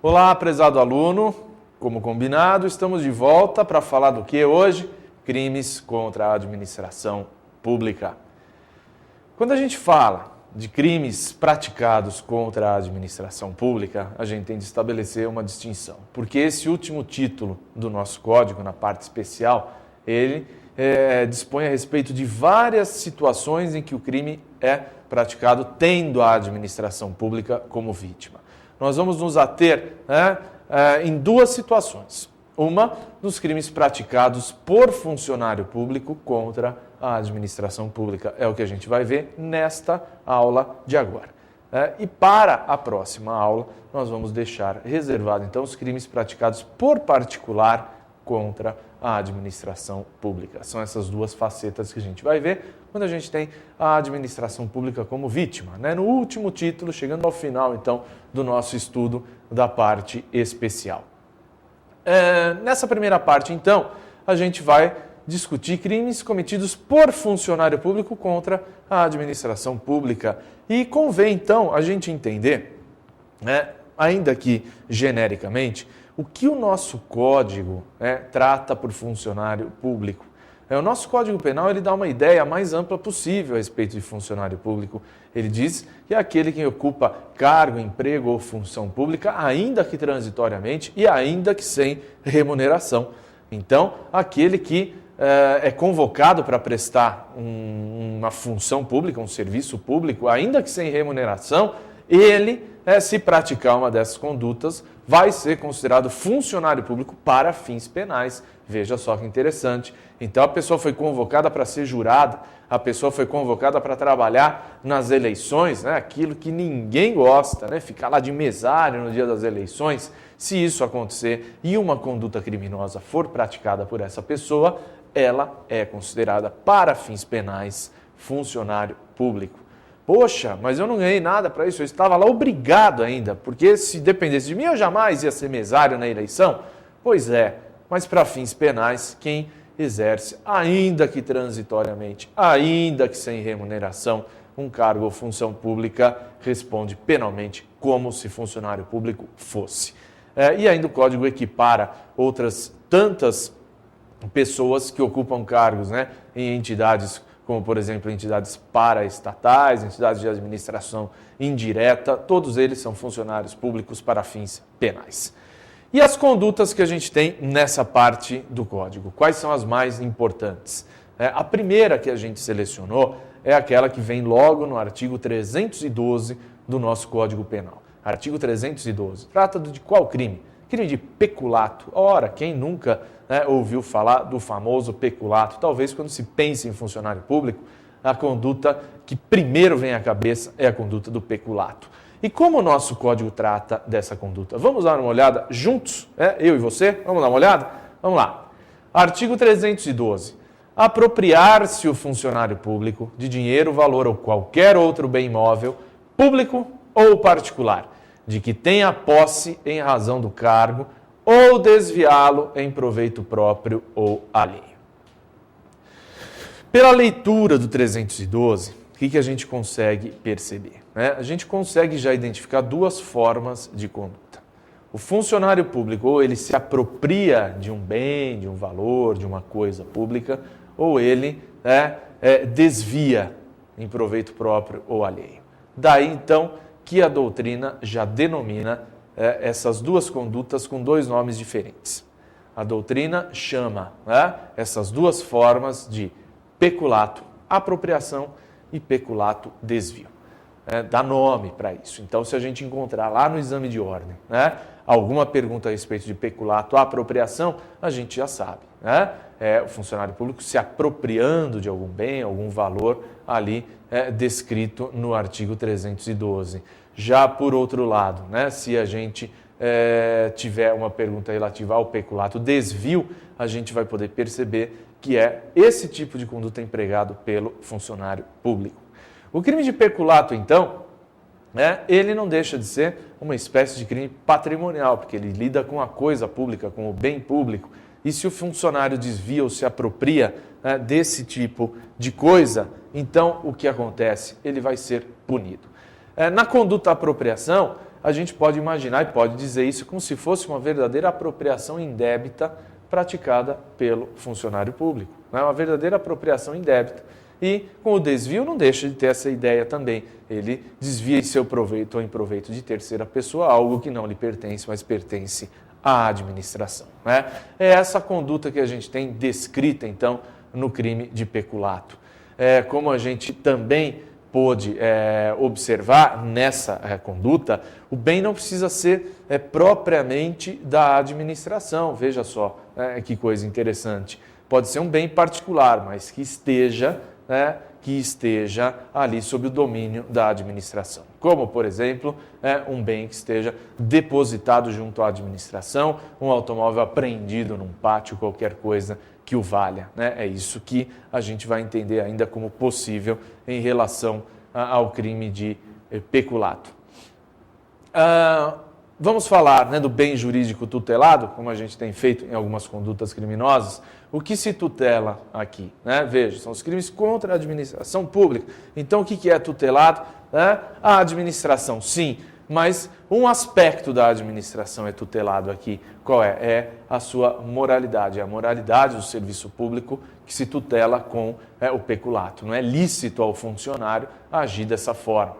Olá, prezado aluno. Como combinado, estamos de volta para falar do que hoje? Crimes contra a administração pública. Quando a gente fala de crimes praticados contra a administração pública, a gente tem de estabelecer uma distinção, porque esse último título do nosso código, na parte especial, ele dispõe a respeito de várias situações em que o crime é praticado tendo a administração pública como vítima. Nós vamos nos ater em duas situações. Uma, nos crimes praticados por funcionário público contra a administração pública. É o que a gente vai ver nesta aula de agora. E para a próxima aula, nós vamos deixar reservado, então, os crimes praticados por particular contra a administração pública. São essas duas facetas que a gente vai ver quando a gente tem a administração pública como vítima. No último título, chegando ao final, então, do nosso estudo da parte especial. Nessa primeira parte, então, a gente vai discutir crimes cometidos por funcionário público contra a administração pública. E convém, então, a gente entender, ainda que genericamente, o que o nosso código trata por funcionário público. O nosso Código Penal ele dá uma ideia mais ampla possível a respeito de funcionário público. Ele diz que é aquele que ocupa cargo, emprego ou função pública, ainda que transitoriamente e ainda que sem remuneração. Então, aquele que é convocado para prestar uma função pública, um serviço público, ainda que sem remuneração, ele, se praticar uma dessas condutas, vai ser considerado funcionário público para fins penais. Veja só que interessante. Então, a pessoa foi convocada para ser jurada, a pessoa foi convocada para trabalhar nas eleições, aquilo que ninguém gosta, ficar lá de mesário no dia das eleições. Se isso acontecer e uma conduta criminosa for praticada por essa pessoa, ela é considerada para fins penais funcionário público. Poxa, mas eu não ganhei nada para isso, eu estava lá obrigado ainda, porque se dependesse de mim eu jamais ia ser mesário na eleição. Pois é, mas para fins penais, quem exerce, ainda que transitoriamente, ainda que sem remuneração, um cargo ou função pública, responde penalmente como se funcionário público fosse. E ainda o Código equipara outras tantas pessoas que ocupam cargos em entidades como, por exemplo, entidades paraestatais, entidades de administração indireta, todos eles são funcionários públicos para fins penais. E as condutas que a gente tem nessa parte do Código, quais são as mais importantes? A primeira que a gente selecionou é aquela que vem logo no artigo 312 do nosso Código Penal. Artigo 312, trata de qual crime? Crime de peculato. Ora, quem nunca ouviu falar do famoso peculato? Talvez quando se pense em funcionário público, a conduta que primeiro vem à cabeça é a conduta do peculato. E como o nosso código trata dessa conduta? Vamos dar uma olhada juntos? Eu e você? Vamos dar uma olhada? Vamos lá. Artigo 312. Apropriar-se o funcionário público de dinheiro, valor ou qualquer outro bem imóvel, público ou particular, de que tenha posse em razão do cargo ou desviá-lo em proveito próprio ou alheio. Pela leitura do 312, o que a gente consegue perceber? A gente consegue já identificar duas formas de conduta. O funcionário público, ou ele se apropria de um bem, de um valor, de uma coisa pública, ou ele desvia em proveito próprio ou alheio. Daí, então, que a doutrina já denomina essas duas condutas com dois nomes diferentes. A doutrina chama essas duas formas de peculato, apropriação, e peculato, desvio. Dá nome para isso. Então, se a gente encontrar lá no exame de ordem alguma pergunta a respeito de peculato, apropriação, a gente já sabe. O funcionário público se apropriando de algum bem, algum valor ali descrito no artigo 312. Já por outro lado, se a gente tiver uma pergunta relativa ao peculato desvio, a gente vai poder perceber que é esse tipo de conduta empregado pelo funcionário público. O crime de peculato, então, ele não deixa de ser uma espécie de crime patrimonial, porque ele lida com a coisa pública, com o bem público. E se o funcionário desvia ou se apropria desse tipo de coisa, então o que acontece? Ele vai ser punido. Na conduta apropriação, a gente pode imaginar e pode dizer isso como se fosse uma verdadeira apropriação indébita praticada pelo funcionário público. É uma verdadeira apropriação indébita. E com o desvio não deixa de ter essa ideia também. Ele desvia em seu proveito ou em proveito de terceira pessoa algo que não lhe pertence, mas pertence à administração. Né? É essa conduta que a gente tem descrita, então, no crime de peculato. Como a gente também pôde observar nessa conduta, o bem não precisa ser propriamente da administração. Veja só, que coisa interessante. Pode ser um bem particular, mas que esteja ali sob o domínio da administração. Como, por exemplo, um bem que esteja depositado junto à administração, um automóvel apreendido num pátio, qualquer coisa que o valha. É isso que a gente vai entender ainda como possível em relação ao crime de peculato. Vamos falar do bem jurídico tutelado, como a gente tem feito em algumas condutas criminosas. O que se tutela aqui? Veja, são os crimes contra a administração pública. Então, o que é tutelado? A administração, sim, mas um aspecto da administração é tutelado aqui. Qual é? É a sua moralidade, é a moralidade do serviço público que se tutela com o peculato. Não é lícito ao funcionário agir dessa forma.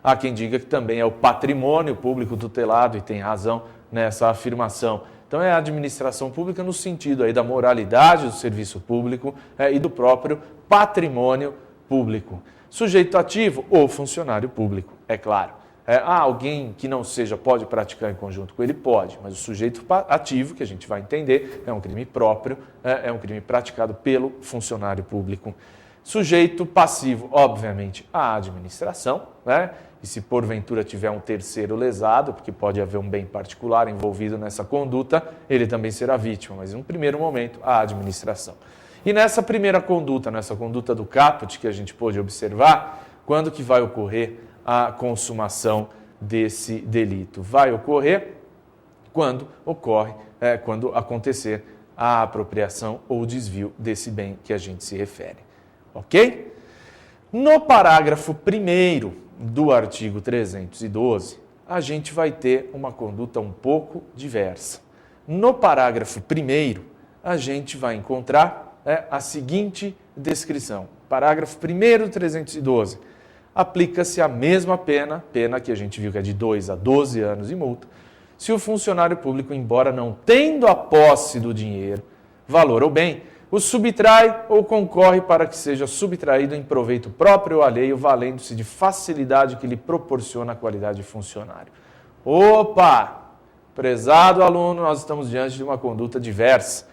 Há quem diga que também é o patrimônio público tutelado, e tem razão nessa afirmação. Então é a administração pública no sentido aí da moralidade do serviço público e do próprio patrimônio público. Sujeito ativo ou funcionário público, é claro. Alguém que não seja pode praticar em conjunto com ele? Pode, mas o sujeito ativo, que a gente vai entender, é um crime próprio, é um crime praticado pelo funcionário público. Sujeito passivo, obviamente, a administração, e se porventura tiver um terceiro lesado, porque pode haver um bem particular envolvido nessa conduta, ele também será vítima, mas no primeiro momento, a administração. E nessa primeira conduta, nessa conduta do caput que a gente pôde observar, quando que vai ocorrer a consumação desse delito? Vai ocorrer quando acontecer a apropriação ou desvio desse bem que a gente se refere. Ok? No parágrafo 1º do artigo 312, a gente vai ter uma conduta um pouco diversa. No parágrafo 1º, a gente vai encontrar a seguinte descrição. Parágrafo 1º do 312. Aplica-se a mesma pena que a gente viu que é de 2 a 12 anos e multa, se o funcionário público, embora não tendo a posse do dinheiro, valor ou bem, o subtrai ou concorre para que seja subtraído em proveito próprio ou alheio, valendo-se de facilidade que lhe proporciona a qualidade de funcionário. Opa! Prezado aluno, nós estamos diante de uma conduta diversa.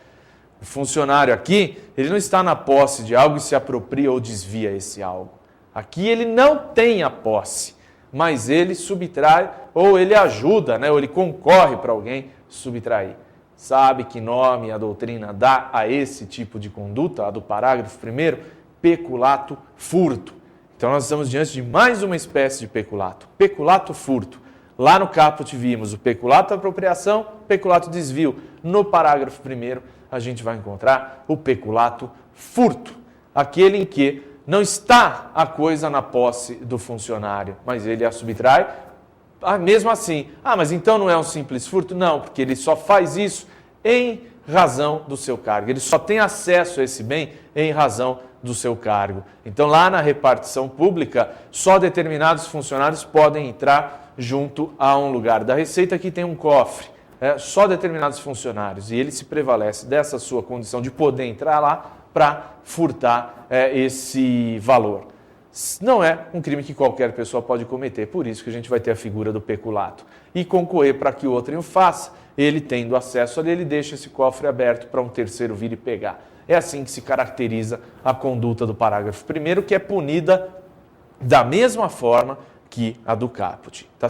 O funcionário aqui, ele não está na posse de algo e se apropria ou desvia esse algo. Aqui ele não tem a posse, mas ele subtrai ou ele ajuda, ou ele concorre para alguém subtrair. Sabe que nome a doutrina dá a esse tipo de conduta, a do parágrafo 1º? Peculato furto. Então nós estamos diante de mais uma espécie de peculato. Peculato furto. Lá no caput vimos o peculato apropriação, peculato desvio. No parágrafo 1º a gente vai encontrar o peculato furto. Aquele em que não está a coisa na posse do funcionário, mas ele a subtrai. Mesmo assim, mas então não é um simples furto? Não, porque ele só faz isso em razão do seu cargo. Ele só tem acesso a esse bem em razão do seu cargo. Então, lá na repartição pública, só determinados funcionários podem entrar junto a um lugar da Receita que tem um cofre. Só determinados funcionários. E ele se prevalece dessa sua condição de poder entrar lá para furtar esse valor. Não é um crime que qualquer pessoa pode cometer, por isso que a gente vai ter a figura do peculato. E concorrer para que o outro o faça, ele tendo acesso ali, ele deixa esse cofre aberto para um terceiro vir e pegar. É assim que se caracteriza a conduta do parágrafo 1º, que é punida da mesma forma que a do caput. Tá?